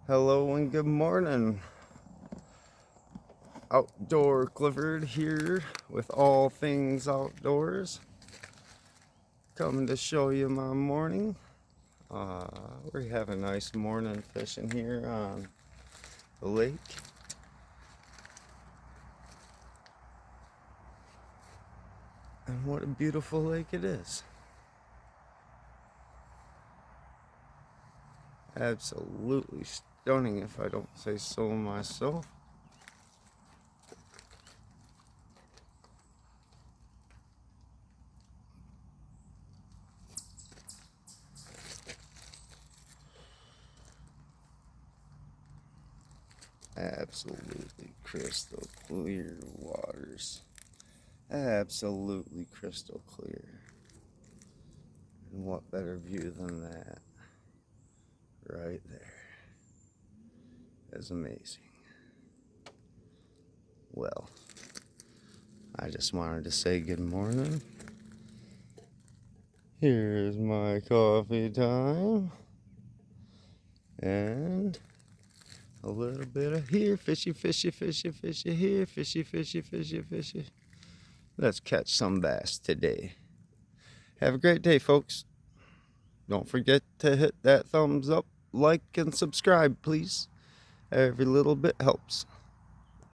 Hello and good morning. Outdoor Clifford here with all things outdoors. Coming to show you my morning. We have a nice morning fishing here on the lake. And what a beautiful lake it is. Absolutely stunning if I don't say so myself. Absolutely crystal clear waters. Absolutely crystal clear. And what better view than that? Right there. That's amazing. Well, I just wanted to say good morning. Here's my coffee time. And a little bit of here, fishy, fishy, fishy, fishy, here, fishy, fishy, fishy, fishy. Let's catch some bass today. Have a great day, folks. Don't forget to hit that thumbs up, like, and subscribe, please. Every little bit helps.